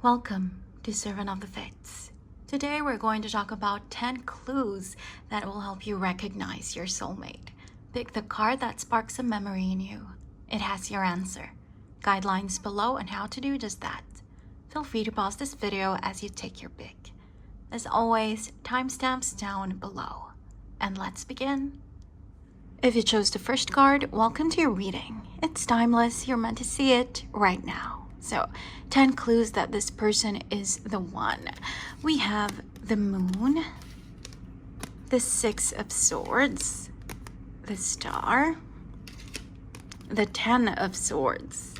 Welcome to Servant of the Fates. Today we're going to talk about 10 clues that will help you recognize your soulmate. Pick the card that sparks a memory in you. It has your answer. Guidelines below on how to do just that. Feel free to pause this video as you take your pick. As always, timestamps down below. And let's begin. If you chose the first card, welcome to your reading. It's timeless, you're meant to see it right now. So, 10 clues that this person is the one. We have the Moon, the Six of Swords, the Star, the Ten of Swords,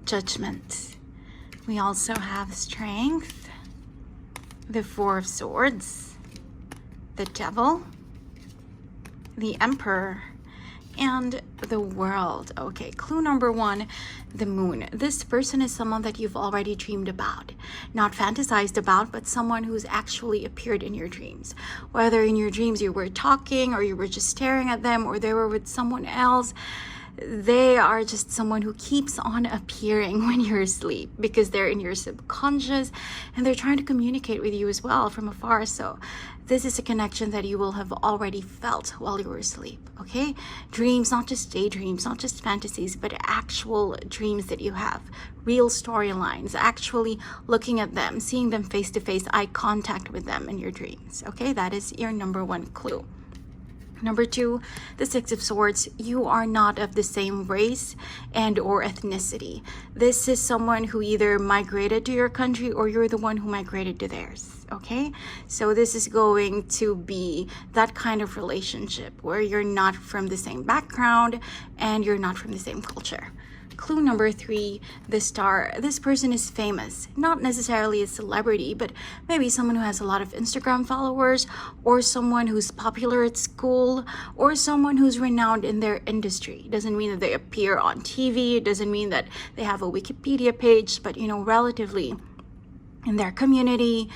Judgment. We also have Strength, the Four of Swords, the Devil, the Emperor, and the World. Okay, clue number 1, the Moon. This person is someone that you've already dreamed about. Not fantasized about, but someone who's actually appeared in your dreams. Whether in your dreams you were talking, or you were just staring at them, or they were with someone else, they are just someone who keeps on appearing when you're asleep because they're in your subconscious and they're trying to communicate with you as well from afar. So this is a connection that you will have already felt while you were asleep, okay? Dreams, not just daydreams, not just fantasies, but actual dreams that you have. Real storylines, actually looking at them, seeing them face to face, eye contact with them in your dreams, okay? That is your number 1 clue. Number 2, the Six of Swords. You are not of the same race and or ethnicity. This is someone who either migrated to your country or you're the one who migrated to theirs, okay? So this is going to be that kind of relationship where you're not from the same background and you're not from the same culture. Clue number 3, the Star. This person is famous, not necessarily a celebrity, but maybe someone who has a lot of Instagram followers, or someone who's popular at school, or someone who's renowned in their industry. It doesn't mean that they appear on TV, it doesn't mean that they have a Wikipedia page, but relatively in their community,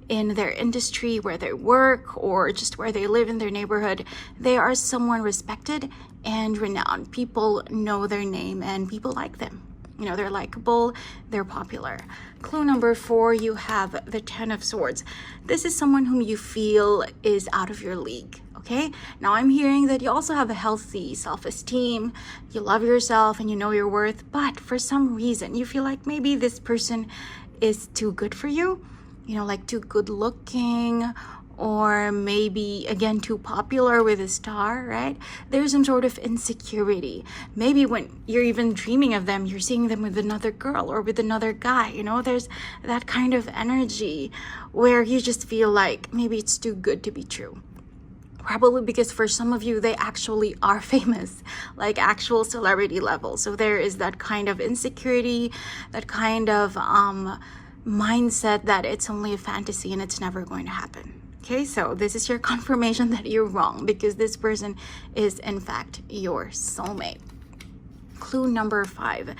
in their industry, where they work, or just where they live in their neighborhood, they are someone respected and renowned. People know their name and people like them. They're likable, they're popular. Clue number 4, you have the Ten of Swords. This is someone whom you feel is out of your league, okay? Now I'm hearing that you also have a healthy self-esteem, you love yourself and you know your worth, but for some reason you feel like maybe this person is too good for you, like too good looking, or maybe again too popular with a star, right? There's some sort of insecurity. Maybe when you're even dreaming of them, you're seeing them with another girl or with another guy. There's that kind of energy where you just feel like maybe it's too good to be true. Probably because for some of you, they actually are famous, like actual celebrity level. So there is that kind of insecurity, that kind of mindset that it's only a fantasy and it's never going to happen. Okay, so this is your confirmation that you're wrong because this person is in fact your soulmate. Clue number 5,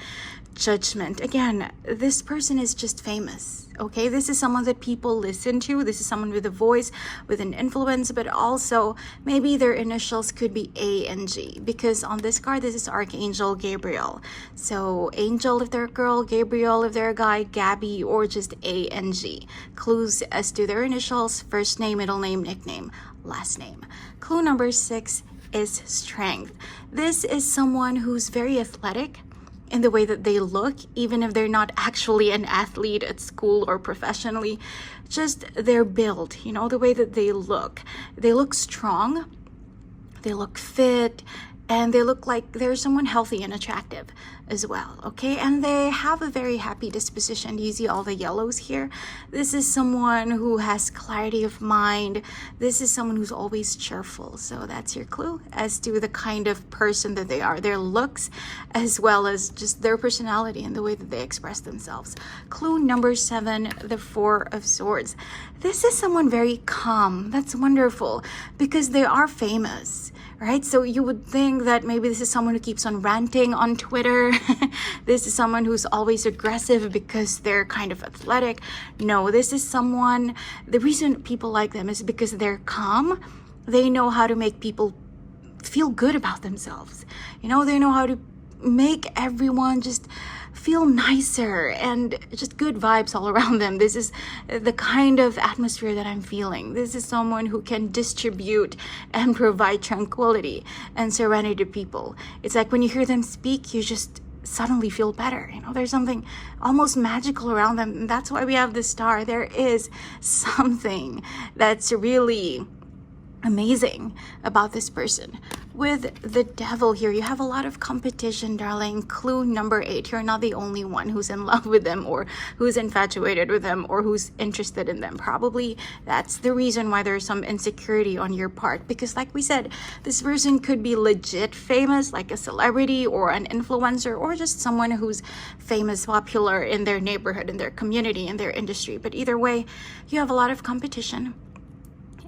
Judgment. Again, this person is just famous, okay? This is someone that people listen to. This is someone with a voice, with an influence, but also maybe their initials could be A and G, because on this card, this is Archangel Gabriel. So Angel if they're a girl, Gabriel if they're a guy, Gabby, or just A and G. Clues as to their initials: first name, middle name, nickname, last name. Clue number 6 is Strength. This is someone who's very athletic in the way that they look, even if they're not actually an athlete at school or professionally. Just their build, the way that they look. They look strong, they look fit, and they look like they're someone healthy and attractive as well, okay? And they have a very happy disposition. Do you see all the yellows here? This is someone who has clarity of mind. This is someone who's always cheerful. So that's your clue as to the kind of person that they are, their looks, as well as just their personality and the way that they express themselves. Clue number 7, the Four of Swords. This is someone very calm. That's wonderful because they are famous, right? So you would think that maybe this is someone who keeps on ranting on Twitter. This is someone who's always aggressive because they're kind of athletic. No, this is someone, the reason people like them is because they're calm. They know how to make people feel good about themselves. They know how to make everyone just feel nicer and just good vibes all around them. This is the kind of atmosphere that I'm feeling. This is someone who can distribute and provide tranquility and serenity to people. It's like when you hear them speak, you just suddenly feel better. You know, there's something almost magical around them. And that's why we have the star. There is something that's really amazing about this person. With the devil here, you have a lot of competition, darling. Clue number 8, you're not the only one who's in love with them or who's infatuated with them or who's interested in them. Probably that's the reason why there's some insecurity on your part, because like we said, this person could be legit famous, like a celebrity or an influencer, or just someone who's famous, popular in their neighborhood, in their community, in their industry. But either way, you have a lot of competition.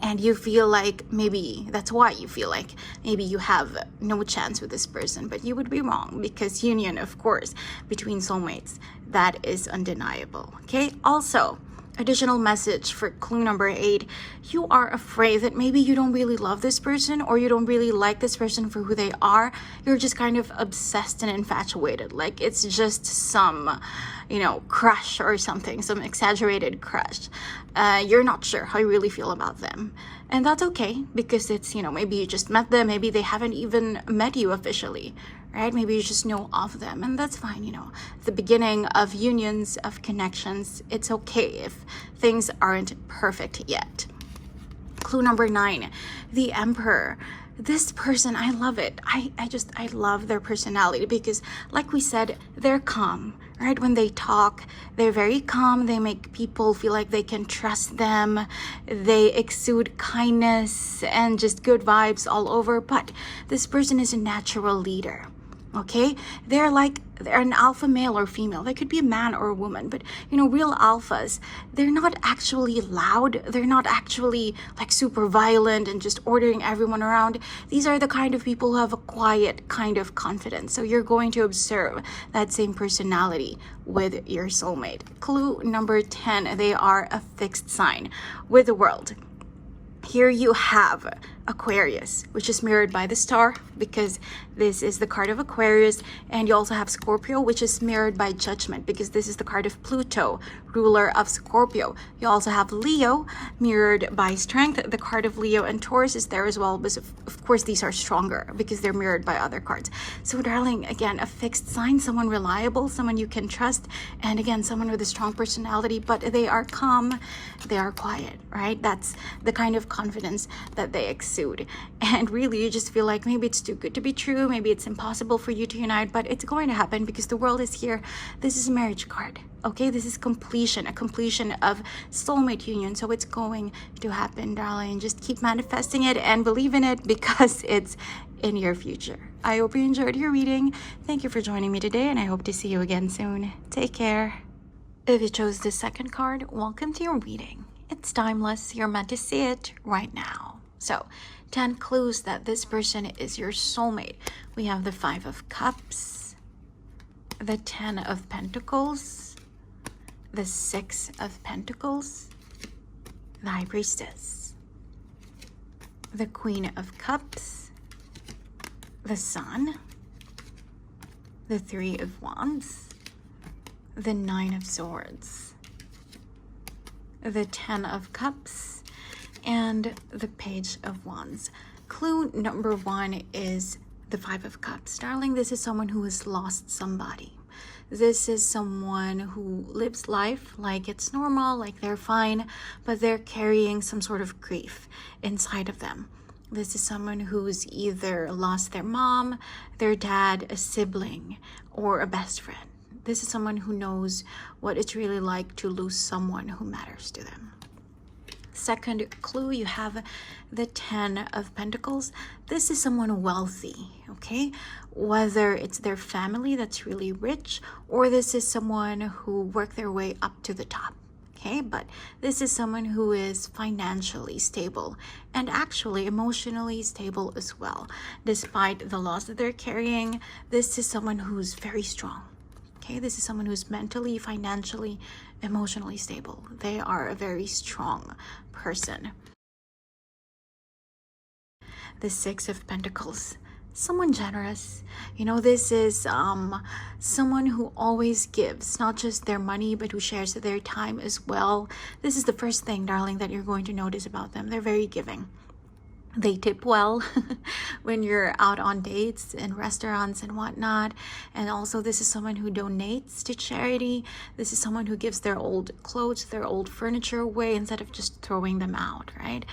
And you feel like maybe that's why you feel like maybe you have no chance with this person, but you would be wrong, because union, of course, between soulmates, that is undeniable. Okay. Also, additional message for clue number 8, you are afraid that maybe you don't really love this person, or you don't really like this person for who they are. You're just kind of obsessed and infatuated, like it's just some, you know, crush or something, some exaggerated crush. You're not sure how you really feel about them, and that's okay, because it's, you know, maybe you just met them, maybe they haven't even met you officially, right? Maybe you just know of them, and that's fine. You know, the beginning of unions, of connections, it's okay if things aren't perfect yet. Clue number 9, the Emperor. This person, I love it. I love their personality, because like we said, they're calm, right? When they talk, they're very calm. They make people feel like they can trust them. They exude kindness and just good vibes all over. But this person is a natural leader. Okay, they're an alpha male or female. They could be a man or a woman, but you know, real alphas, they're not actually loud. They're not actually like super violent and just ordering everyone around. These are the kind of people who have a quiet kind of confidence. So you're going to observe that same personality with your soulmate. Clue number 10, they are a fixed sign with the world. Here you have Aquarius, which is mirrored by the star, because this is the card of Aquarius. And you also have Scorpio, which is mirrored by Judgment, because this is the card of Pluto, ruler of Scorpio. You also have Leo, mirrored by Strength. The card of Leo and Taurus is there as well, but of course these are stronger because they're mirrored by other cards. So darling, again, a fixed sign, someone reliable, someone you can trust, and again, someone with a strong personality, but they are calm, they are quiet, right? That's the kind of confidence that they exude. And really, you just feel like maybe it's too good to be true, maybe it's impossible for you to unite, but it's going to happen because the world is here. This is a marriage card, okay? This is completion, a completion of soulmate union. So it's going to happen, darling. Just keep manifesting it and believe in it, because it's in your future. I hope you enjoyed your reading. Thank you for joining me today, and I hope to see you again soon. Take care. If you chose the second card, welcome to your reading. It's timeless. You're meant to see it right now. So, 10 clues that this person is your soulmate. We have the 5 of Cups, the 10 of Pentacles, the 6 of Pentacles, the High Priestess, the Queen of Cups, the Sun, the 3 of Wands, the 9 of Swords, the 10 of Cups, and the Page of Wands. Clue number 1 is the 5 of Cups. Darling, this is someone who has lost somebody. This is someone who lives life like it's normal, like they're fine, but they're carrying some sort of grief inside of them. This is someone who's either lost their mom, their dad, a sibling, or a best friend. This is someone who knows what it's really like to lose someone who matters to them. Second clue, you have the 10 of Pentacles. This is someone wealthy, okay? Whether it's their family that's really rich, or this is someone who worked their way up to the top, okay? But this is someone who is financially stable and actually emotionally stable as well. Despite the loss that they're carrying, this is someone who's very strong. Okay, this is someone who's mentally, financially, emotionally stable. They are a very strong person. The 6 of Pentacles. someone generous. You know, this is someone who always gives, not just their money, but who shares their time as well. This is the first thing, darling, that you're going to notice about them. They're very giving. They tip well when you're out on dates and restaurants and whatnot. And also, this is someone who donates to charity. This is someone who gives their old clothes, their old furniture away instead of just throwing them out, right?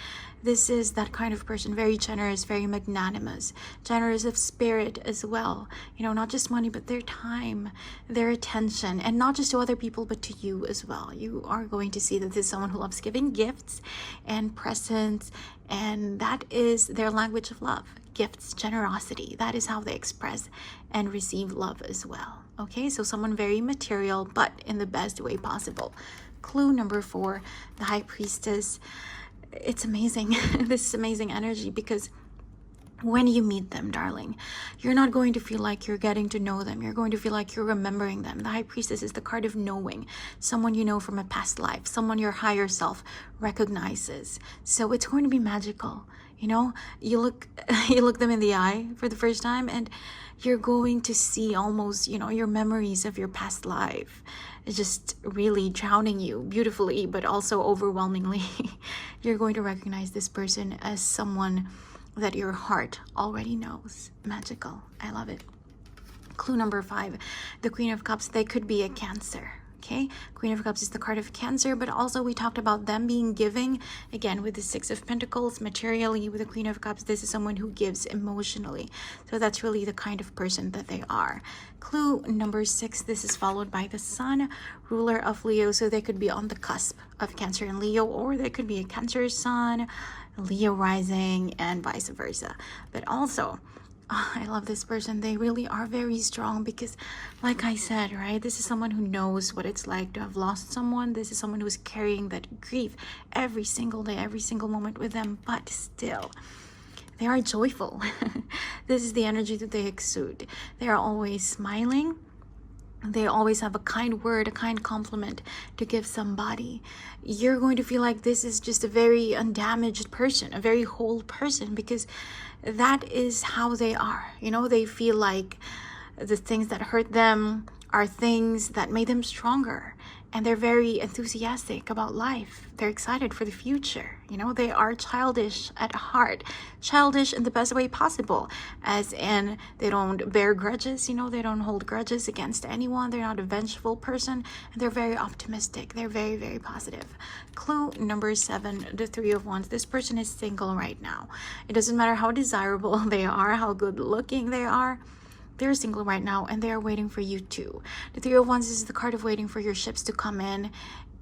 This is that kind of person, very generous, very magnanimous, generous of spirit as well. You know, not just money, but their time, their attention, and not just to other people, but to you as well. You are going to see that this is someone who loves giving gifts and presents, and that is their language of love. Gifts, generosity. That is how they express and receive love as well. Okay, so someone very material, but in the best way possible. Clue number 4, the High Priestess. It's amazing. This is amazing energy, because when you meet them, darling, you're not going to feel like you're getting to know them. You're going to feel like you're remembering them. The High Priestess is the card of knowing, someone you know from a past life, someone your higher self recognizes. So it's going to be magical. You know, you look them in the eye for the first time, and you're going to see almost, you know, your memories of your past life. It's just really drowning you beautifully, but also overwhelmingly. You're going to recognize this person as someone that your heart already knows. Magical. I love it. Clue number 5, the Queen of Cups. They could be a Cancer. Okay, Queen of Cups is the card of Cancer, but also we talked about them being giving. Again, with the 6 of Pentacles, materially. With the Queen of Cups, this is someone who gives emotionally. So that's really the kind of person that they are. Clue number 6, this is followed by the Sun, ruler of Leo. So they could be on the cusp of Cancer and Leo, or they could be a Cancer Sun, Leo rising, and vice versa. But also, I love this person. They really are very strong, because like I said, right, this is someone who knows what it's like to have lost someone. This is someone who's carrying that grief every single day, every single moment with them, but still they are joyful. This is the energy that they exude. They are always smiling. They always have a kind word, a kind compliment to give somebody. You're going to feel like this is just a very undamaged person, a very whole person, because that is how they are. You know, they feel like the things that hurt them are things that made them stronger. And they're very enthusiastic about life. They're excited for the future. You know, they are childish at heart. Childish in the best way possible. As in, they don't bear grudges. You know, they don't hold grudges against anyone. They're not a vengeful person. And they're very optimistic. They're very, very positive. Clue number 7, the 3 of Wands. This person is single right now. It doesn't matter how desirable they are, how good looking they are. They're single right now, and they are waiting for you too. The 3 of Wands is the card of waiting for your ships to come in,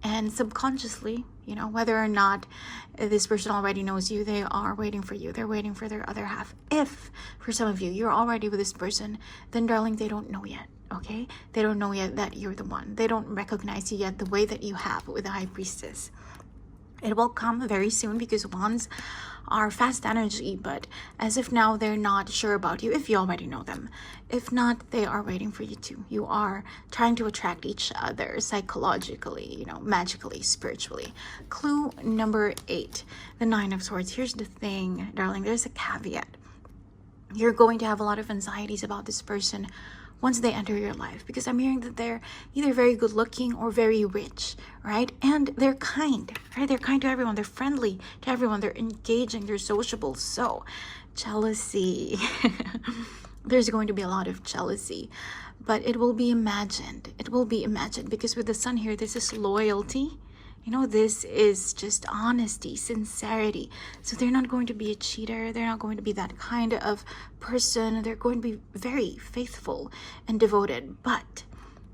and subconsciously, you know, whether or not this person already knows you, they are waiting for you. They're waiting for their other half. If, for some of you, you're already with this person, then darling, they don't know yet, okay? They don't know yet that you're the one. They don't recognize you yet the way that you have with the High Priestess. It will come very soon, because Wands are fast energy, but as if now they're not sure about you, if you already know them. If not, they are waiting for you too. You are trying to attract each other psychologically, you know, magically, spiritually. Clue number 8, the 9 of Swords. Here's the thing, darling, there's a caveat. You're going to have a lot of anxieties about this person once they enter your life, because I'm hearing that they're either very good looking or very rich, right? And they're kind, right? They're kind to everyone. They're friendly to everyone. They're engaging. They're sociable. So jealousy. There's going to be a lot of jealousy, but it will be imagined. It will be imagined, because with the Sun here, this is loyalty. You know, this is just honesty, sincerity. So they're not going to be a cheater. They're not going to be that kind of person. They're going to be very faithful and devoted, but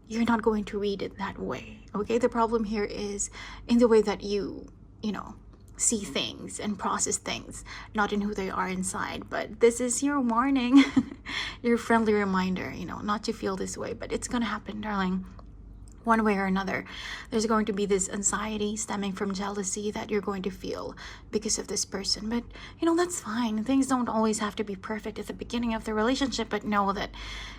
you're not going to read it that way, okay? The problem here is in the way that you know, see things and process things, not in who they are inside. But this is your warning, your friendly reminder, you know, not to feel this way, but it's gonna happen, darling. One way or another, there's going to be this anxiety stemming from jealousy that you're going to feel because of this person. But, you know, that's fine. Things don't always have to be perfect at the beginning of the relationship, but know that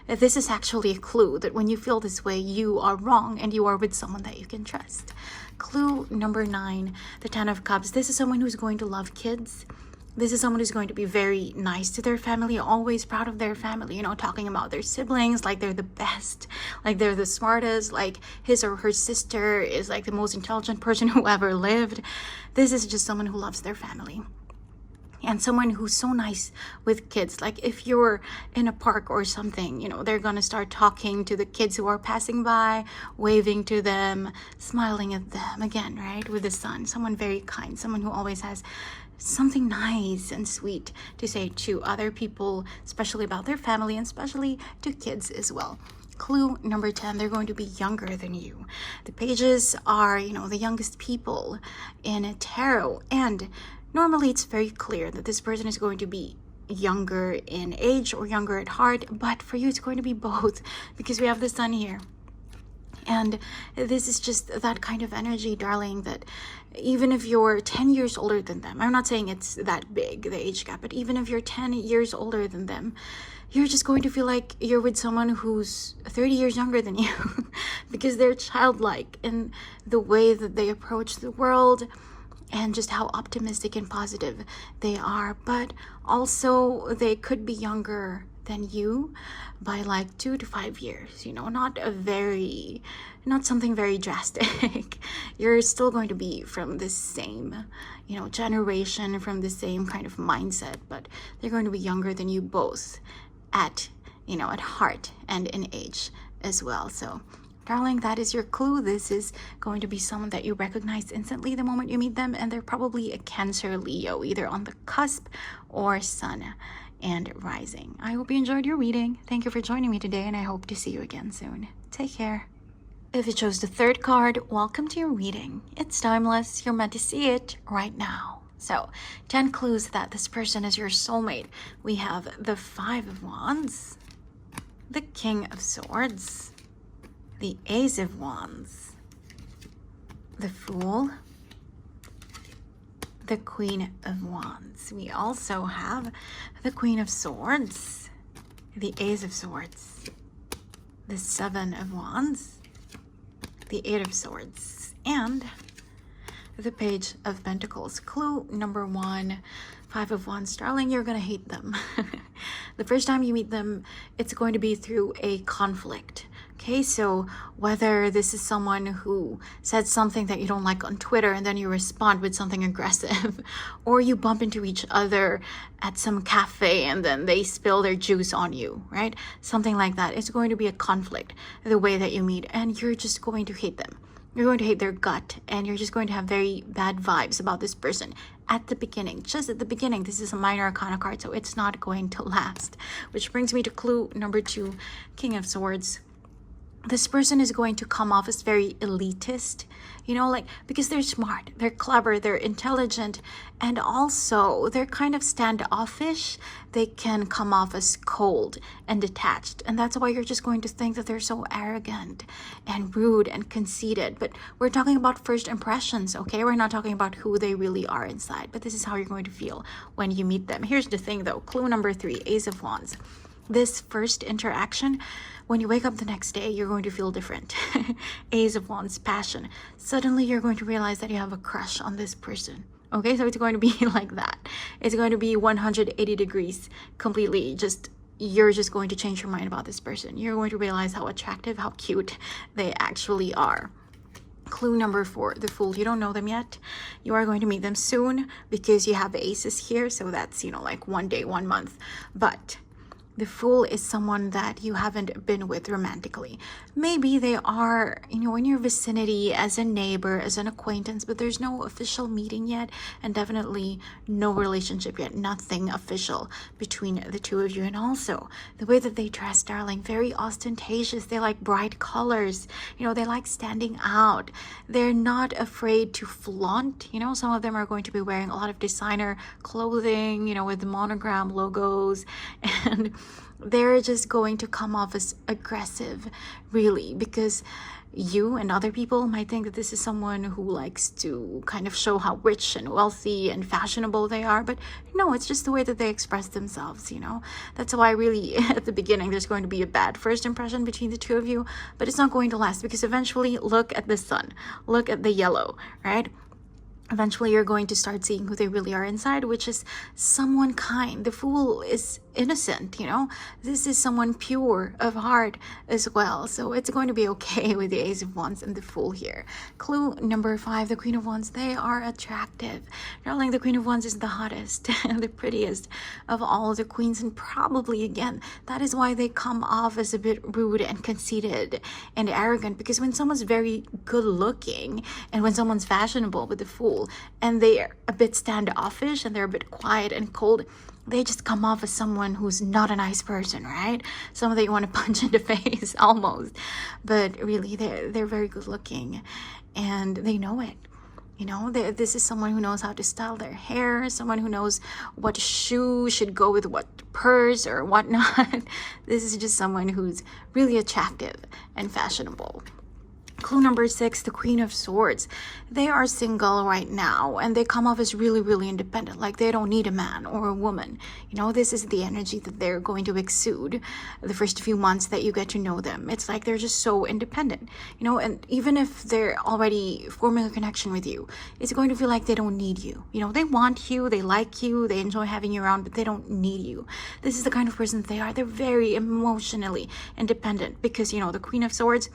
this is actually a clue that when you feel this way, you are wrong and you are with someone that you can trust. Clue number 9, the 10 of Cups. This is someone who's going to love kids. This is someone who's going to be very nice to their family, always proud of their family, you know, talking about their siblings like they're the best, like they're the smartest, like his or her sister is like the most intelligent person who ever lived. This is just someone who loves their family. And someone who's so nice with kids. Like if you're in a park or something, you know, they're gonna start talking to the kids who are passing by, waving to them, smiling at them again, right? With the sun, someone very kind, someone who always has something nice and sweet to say to other people, especially about their family and especially to kids as well. Clue number 10, they're going to be younger than you. The pages are, you know, the youngest people in tarot, and normally it's very clear that this person is going to be younger in age or younger at heart, but for you it's going to be both because we have the sun here. And this is just that kind of energy, darling, that even if you're 10 years older than them, I'm not saying it's that big, the age gap, but even if you're 10 years older than them, you're just going to feel like you're with someone who's 30 years younger than you because they're childlike in the way that they approach the world and just how optimistic and positive they are. But also they could be younger than you by like 2 to 5 years, you know, not something very drastic. You're still going to be from the same, you know, generation, from the same kind of mindset, but they're going to be younger than you both at, you know, at heart and in age as well. So darling, that is your clue. This is going to be someone that you recognize instantly the moment you meet them, and they're probably a Cancer Leo, either on the cusp or sun and rising. I hope you enjoyed your reading. Thank you for joining me today, and I hope to see you again soon. Take care. If you chose the third card, welcome to your reading. It's timeless. You're meant to see it right now. So, 10 clues that this person is your soulmate. We have the 5 of Wands, the King of Swords, the Ace of Wands, the Fool, the Queen of Wands. We also have the Queen of Swords, the Ace of Swords, the 7 of Wands, the 8 of Swords, and the Page of Pentacles. Clue number 1, 5 of Wands. Darling, you're gonna hate them. The first time you meet them, it's going to be through a conflict. Okay, so whether this is someone who said something that you don't like on Twitter and then you respond with something aggressive, or you bump into each other at some cafe and then they spill their juice on you, right? Something like that. It's going to be a conflict the way that you meet, and you're just going to hate them. You're going to hate their gut, and you're just going to have very bad vibes about this person at the beginning. Just at the beginning. This is a minor arcana card, so it's not going to last. Which brings me to clue number 2, King of Swords. This person is going to come off as very elitist, you know, like, because they're smart, they're clever, they're intelligent, and also they're kind of standoffish. They can come off as cold and detached, and that's why you're just going to think that they're so arrogant and rude and conceited. But we're talking about first impressions, okay? We're not talking about who they really are inside, but this is how you're going to feel when you meet them. Here's the thing though, clue number 3, Ace of Wands. This first interaction, when you wake up the next day, you're going to feel different. Ace of Wands, passion. Suddenly you're going to realize that you have a crush on this person. Okay, so it's going to be like that. It's going to be 180 degrees completely. You're just going to change your mind about this person. You're going to realize how attractive, how cute they actually are. Clue number 4, the Fool. You don't know them yet. You are going to meet them soon because you have aces here. So that's, you know, like 1 day, 1 month. But the Fool is someone that you haven't been with romantically. Maybe they are, you know, in your vicinity as a neighbor, as an acquaintance, but there's no official meeting yet, and definitely no relationship yet. Nothing official between the two of you. And also, the way that they dress, darling, very ostentatious. They like bright colors. You know, they like standing out. They're not afraid to flaunt. You know, some of them are going to be wearing a lot of designer clothing, you know, with the monogram logos, and they're just going to come off as aggressive, really, because you and other people might think that this is someone who likes to kind of show how rich and wealthy and fashionable they are, but no, it's just the way that they express themselves, you know. That's why really at the beginning there's going to be a bad first impression between the two of you, but it's not going to last, because eventually, look at the sun, look at the yellow, right? eventually you're going to start seeing who they really are inside, which is someone kind. The Fool is innocent, you know. This is someone pure of heart as well. So it's going to be okay with the Ace of Wands and the Fool here. Clue number 5, the Queen of Wands. They are attractive. Darling, the Queen of Wands is the hottest and the prettiest of all the queens. And probably, again, that is why they come off as a bit rude and conceited and arrogant. Because when someone's very good looking and when someone's fashionable with the Fool, and they're a bit standoffish and they're a bit quiet and cold, they just come off as someone who's not a nice person, right? Someone that you want to punch in the face almost. But really, they're very good looking and they know it. You know, this is someone who knows how to style their hair, someone who knows what shoe should go with what purse or whatnot. This is just someone who's really attractive and fashionable. Clue number 6, the Queen of Swords. They are single right now and they come off as really, really independent. Like they don't need a man or a woman. You know, this is the energy that they're going to exude the first few months that you get to know them. It's like they're just so independent, you know, and even if they're already forming a connection with you, it's going to feel like they don't need you. You know, they want you, they like you, they enjoy having you around, but they don't need you. This is the kind of person that they are. They're very emotionally independent because, you know, the Queen of Swords,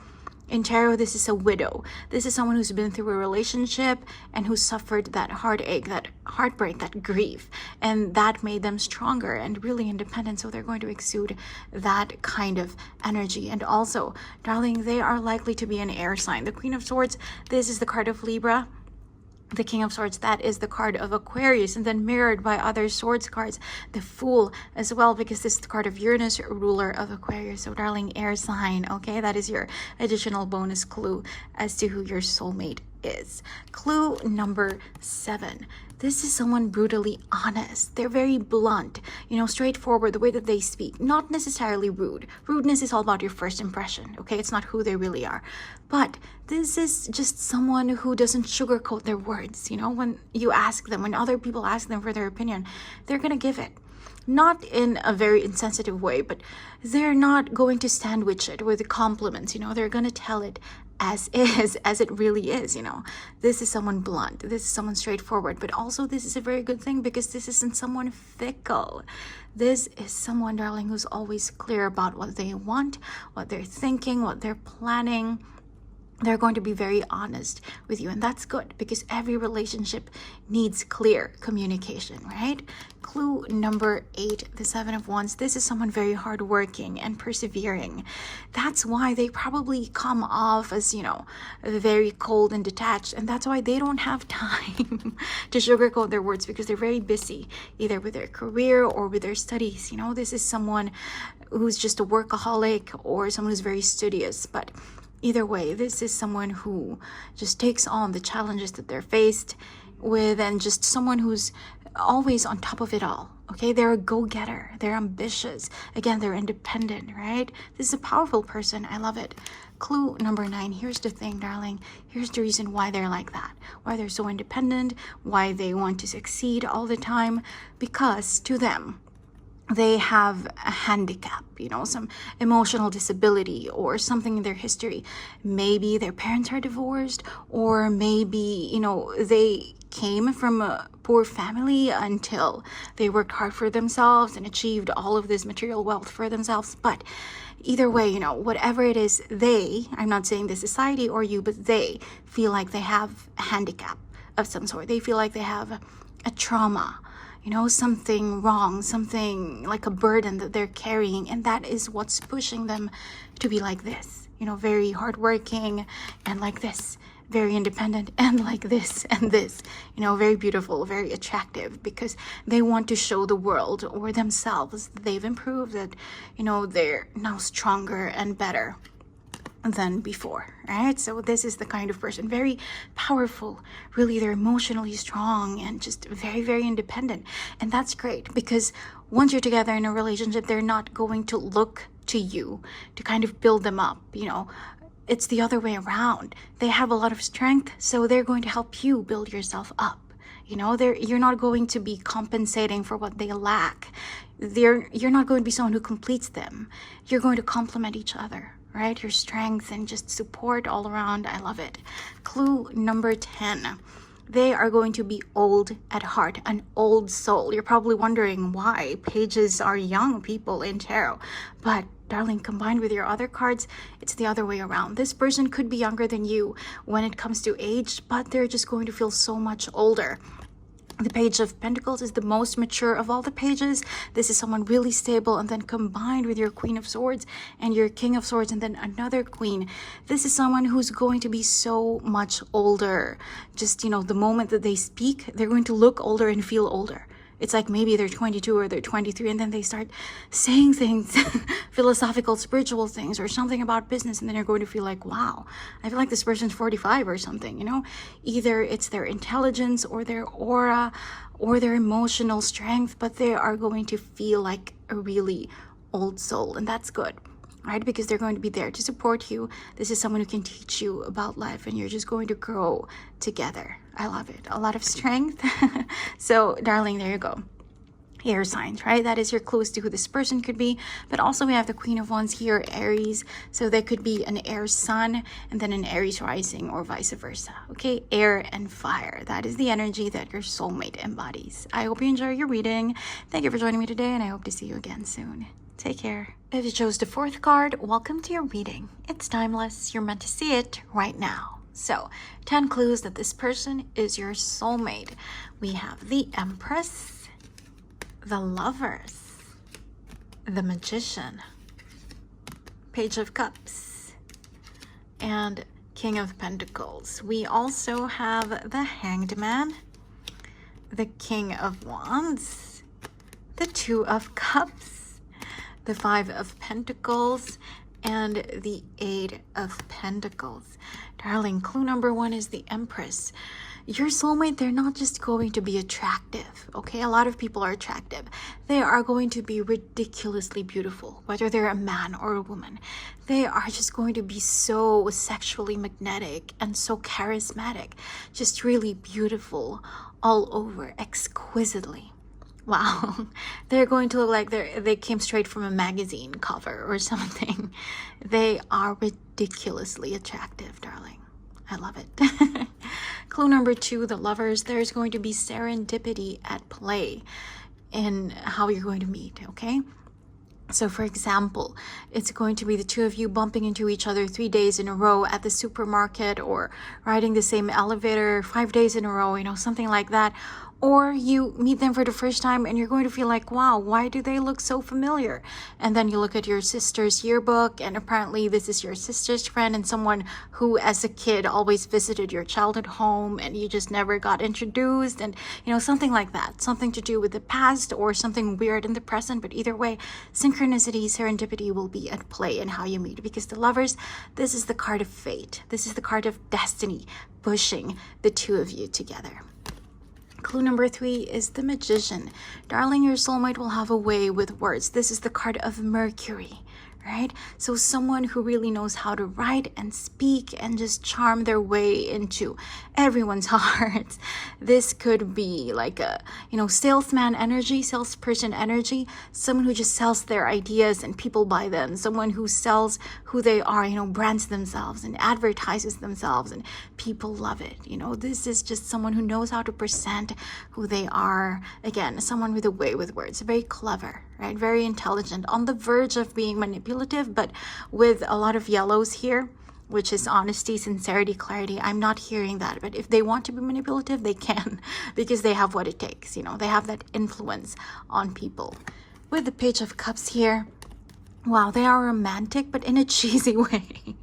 in tarot, this is a widow. This is someone who's been through a relationship and who suffered that heartache, that heartbreak, that grief. And that made them stronger and really independent. So they're going to exude that kind of energy. And also, darling, they are likely to be an air sign. The Queen of Swords, this is the card of Libra. The King of Swords, that is the card of Aquarius, and then mirrored by other swords cards, the Fool as well, because this is the card of Uranus, ruler of Aquarius. So darling, air sign, okay? That is your additional bonus clue as to who your soulmate is. Clue number 7. This is someone brutally honest. They're very blunt, you know, straightforward, the way that they speak. Not necessarily rude. Rudeness is all about your first impression, okay? It's not who they really are. But this is just someone who doesn't sugarcoat their words, you know? When you ask them, when other people ask them for their opinion, they're gonna give it. Not in a very insensitive way, but they're not going to sandwich it with compliments, you know? They're gonna tell it as is, as it really is, you know. This is someone blunt. This is someone straightforward. But also, this is a very good thing because this isn't someone fickle. This is someone, darling, who's always clear about what they want, what they're thinking, what they're planning. They're going to be very honest with you, and that's good because every relationship needs clear communication, right? Clue number 8, the 7 of Wands. This is someone very hardworking and persevering. That's why they probably come off as, you know, very cold and detached, and that's why they don't have time to sugarcoat their words because they're very busy, either with their career or with their studies. You know, this is someone who's just a workaholic or someone who's very studious, but either way, this is someone who just takes on the challenges that they're faced with and just someone who's always on top of it all. Okay, they're a go-getter. They're ambitious. Again, they're independent, right? This is a powerful person. I love it. Clue number 9. Here's the thing, darling. Here's the reason why they're like that. Why they're so independent. Why they want to succeed all the time. Because to them, they have a handicap, you know, some emotional disability or something in their history. Maybe their parents are divorced, or maybe, you know, they came from a poor family until they worked hard for themselves and achieved all of this material wealth for themselves. But either way, you know, whatever it is, I'm not saying the society or you, but they feel like they have a handicap of some sort. They feel like they have a trauma, you know, something wrong, something like a burden that they're carrying. And that is what's pushing them to be like this, you know, very hardworking and like this, very independent and like this and this, you know, very beautiful, very attractive, because they want to show the world or themselves that they've improved, that, you know, they're now stronger and better than before, right? So this is the kind of person, very powerful, really. They're emotionally strong and just very, very independent. And that's great because once you're together in a relationship, they're not going to look to you to kind of build them up, you know. It's the other way around. They have a lot of strength, so they're going to help you build yourself up. You know, you're not going to be compensating for what they lack. You're not going to be someone who completes them. You're going to complement each other, right? Your strength and just support all around. I love it. Clue number 10. They are going to be old at heart, an old soul. You're probably wondering why pages are young people in tarot. But darling, combined with your other cards, it's the other way around. This person could be younger than you when it comes to age, but they're just going to feel so much older. The Page of Pentacles is the most mature of all the pages. This is someone really stable, and then combined with your Queen of Swords and your King of Swords and then another Queen, this is someone who's going to be so much older. Just, you know, the moment that they speak, they're going to look older and feel older. It's like maybe they're 22 or they're 23 and then they start saying things, philosophical, spiritual things or something about business. And then you're going to feel like, wow, I feel like this person's 45 or something, you know. Either it's their intelligence or their aura or their emotional strength, but they are going to feel like a really old soul. And that's good, right? Because they're going to be there to support you. This is someone who can teach you about life and you're just going to grow together. I love it. A lot of strength. So, darling, there you go. Air signs, right? That is your clues to who this person could be. But also we have the Queen of Wands here, Aries. So there could be an air sun and then an Aries rising or vice versa. Okay, air and fire. That is the energy that your soulmate embodies. I hope you enjoy your reading. Thank you for joining me today and I hope to see you again soon. Take care. If you chose the fourth card, welcome to your reading. It's timeless. You're meant to see it right now. So, 10 clues that this person is your soulmate. We have the Empress, the Lovers, the Magician, Page of Cups, and King of Pentacles. We also have the Hanged Man, the King of Wands, the Two of Cups, the Five of Pentacles, and the Eight of Pentacles. Darling, clue number 1 is the Empress. Your soulmate, they're not just going to be attractive, okay? A lot of people are attractive. They are going to be ridiculously beautiful, whether they're a man or a woman. They are just going to be so sexually magnetic and so charismatic, just really beautiful all over, exquisitely. Wow, they're going to look like they came straight from a magazine cover or something. They are ridiculously attractive, darling. I love it. Clue number 2, the Lovers. There's going to be serendipity at play in how you're going to meet, okay? So for example, it's going to be the two of you bumping into each other 3 days in a row at the supermarket or riding the same elevator 5 days in a row, you know, something like that. Or you meet them for the first time and you're going to feel like, wow, why do they look so familiar? And then you look at your sister's yearbook and apparently this is your sister's friend and someone who as a kid always visited your childhood home and you just never got introduced and, you know, something like that. Something to do with the past or something weird in the present. But either way, synchronicity, serendipity will be at play in how you meet because the Lovers, this is the card of fate. This is the card of destiny pushing the two of you together. Clue number 3 is the Magician. Darling, your soulmate will have a way with words. This is the card of Mercury, right? So someone who really knows how to write and speak and just charm their way into everyone's hearts. This could be like a, you know, salesman energy, salesperson energy, someone who just sells their ideas and people buy them, someone who sells who they are, you know, brands themselves and advertises themselves and people love it. You know, this is just someone who knows how to present who they are. Again, someone with a way with words, very clever, right? Very intelligent, on the verge of being manipulative, but with a lot of yellows here, which is honesty, sincerity, clarity. I'm not hearing that, but if they want to be manipulative, they can because they have what it takes. You know, they have that influence on people. With the Page of Cups here, wow, they are romantic, but in a cheesy way.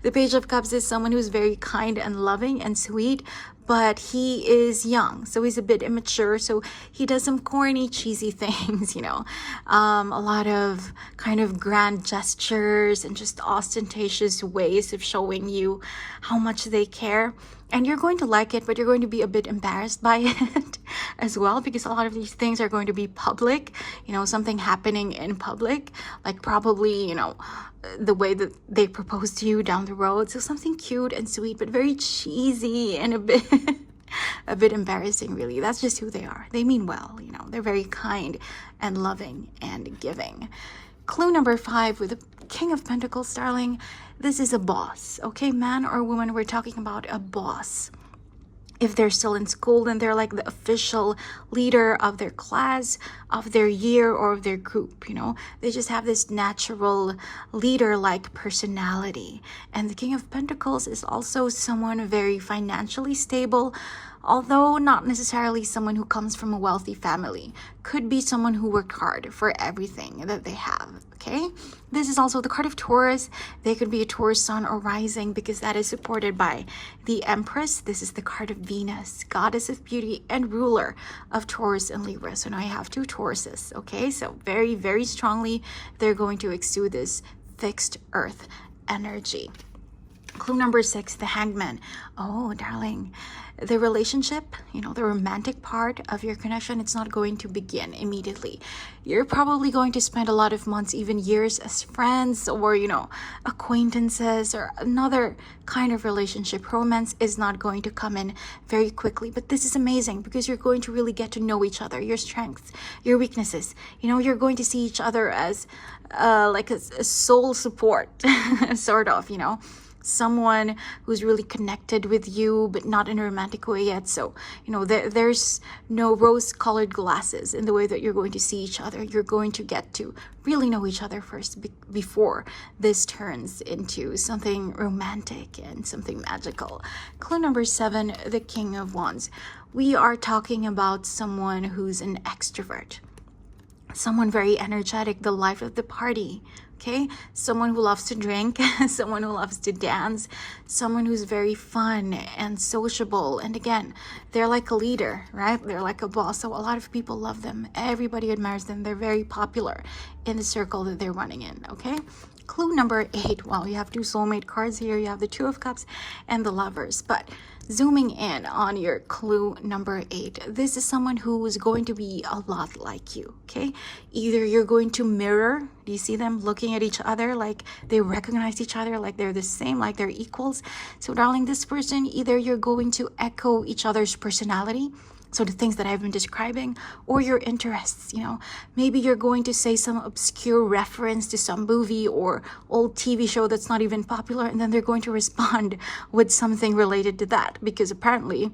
The Page of Cups is someone who's very kind and loving and sweet, but he is young, so he's a bit immature, so he does some corny, cheesy things, you know, a lot of kind of grand gestures and just ostentatious ways of showing you how much they care. And you're going to like it, but you're going to be a bit embarrassed by it as well, because a lot of these things are going to be public, you know, something happening in public, like probably, you know, the way that they propose to you down the road. So something cute and sweet, but very cheesy and a bit embarrassing, really. That's just who they are. They mean well, you know, they're very kind and loving and giving. Clue number 5 with the King of Pentacles, darling. This is a boss, okay? Man or woman, we're talking about a boss. If they're still in school, then they're like the official leader of their class, of their year, or of their group, you know. They just have this natural leader-like personality. And the King of Pentacles is also someone very financially stable, although not necessarily someone who comes from a wealthy family. Could be someone who worked hard for everything that they have, okay? This is also the card of Taurus. They could be a Taurus sun or rising, because that is supported by the Empress. This is the card of Venus, goddess of beauty and ruler of Taurus and Libra. So now I have two Tauruses, okay? So very, very strongly, they're going to exude this fixed earth energy. Clue number 6, the Hangman. Oh, darling, the relationship, you know, the romantic part of your connection, it's not going to begin immediately. You're probably going to spend a lot of months, even years, as friends or, you know, acquaintances or another kind of relationship. Romance is not going to come in very quickly, but this is amazing because you're going to really get to know each other, your strengths, your weaknesses. You know, you're going to see each other as like a soul support, sort of, you know. Someone who's really connected with you, but not in a romantic way yet. So, you know, there's no rose-colored glasses in the way that you're going to see each other. You're going to get to really know each other first before this turns into something romantic and something magical. Clue number 7, the King of Wands. We are talking about someone who's an extrovert, someone very energetic, the life of the party. Okay, someone who loves to drink, someone who loves to dance, someone who's very fun and sociable. And again, they're like a leader, right? They're like a boss. So a lot of people love them. Everybody admires them. They're very popular in the circle that they're running in, okay? Clue number 8. Well, you have two soulmate cards here. You have the Two of Cups and the Lovers. But zooming in on your clue number 8, this is someone who is going to be a lot like you, okay? Either you're going to mirror, do you see them looking at each other like they recognize each other, like they're the same, like they're equals? So darling, this person, either you're going to echo each other's personality, so the things that I've been describing, or your interests, you know, maybe you're going to say some obscure reference to some movie or old TV show that's not even popular, and then they're going to respond with something related to that, because apparently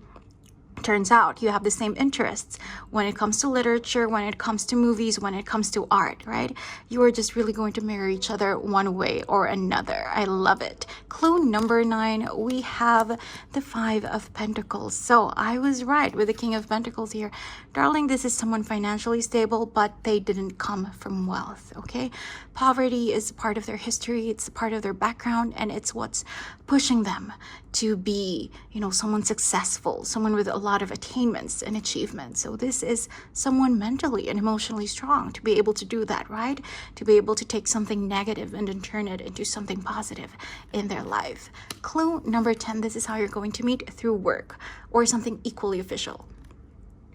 turns out you have the same interests when it comes to literature, when it comes to movies, when it comes to art, right? You are just really going to mirror each other one way or another. I love it. Clue number 9, we have the Five of Pentacles. So I was right with the King of Pentacles here. Darling, this is someone financially stable, but they didn't come from wealth, okay? Poverty is part of their history, it's part of their background, and it's what's pushing them to be, you know, someone successful, someone with a lot of attainments and achievements. So this is someone mentally and emotionally strong to be able to do that, right? To be able to take something negative and then turn it into something positive in their life. Clue number 10, this is how you're going to meet: through work or something equally official.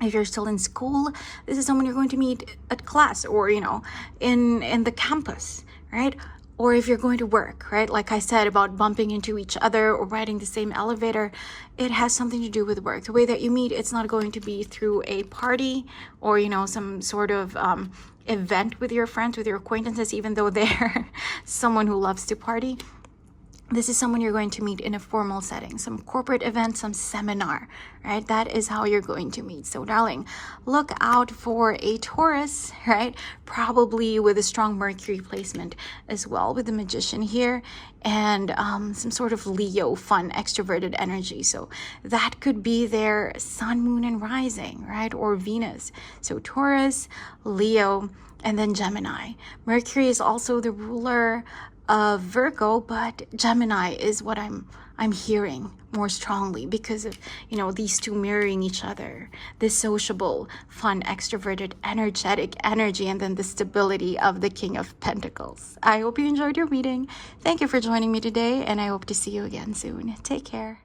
If you're still in school, this is someone you're going to meet at class or, you know, in the campus, right? Or if you're going to work, right? Like I said about bumping into each other or riding the same elevator, it has something to do with work. The way that you meet, it's not going to be through a party or, you know, some sort of event with your friends, with your acquaintances, even though they're someone who loves to party. This is someone you're going to meet in a formal setting, some corporate event, some seminar, right? That is how you're going to meet. So darling, look out for a Taurus, right? Probably with a strong Mercury placement as well, with the Magician here, and some sort of Leo, fun, extroverted energy. So that could be their sun, moon, and rising, right? Or Venus. So Taurus, Leo, and then Gemini. Mercury is also the ruler of Virgo, but Gemini is what I'm hearing more strongly because of, you know, these two mirroring each other, this sociable, fun, extroverted, energetic energy, and then the stability of the King of Pentacles. I hope you enjoyed your reading. Thank you for joining me today, and I hope to see you again soon. Take care.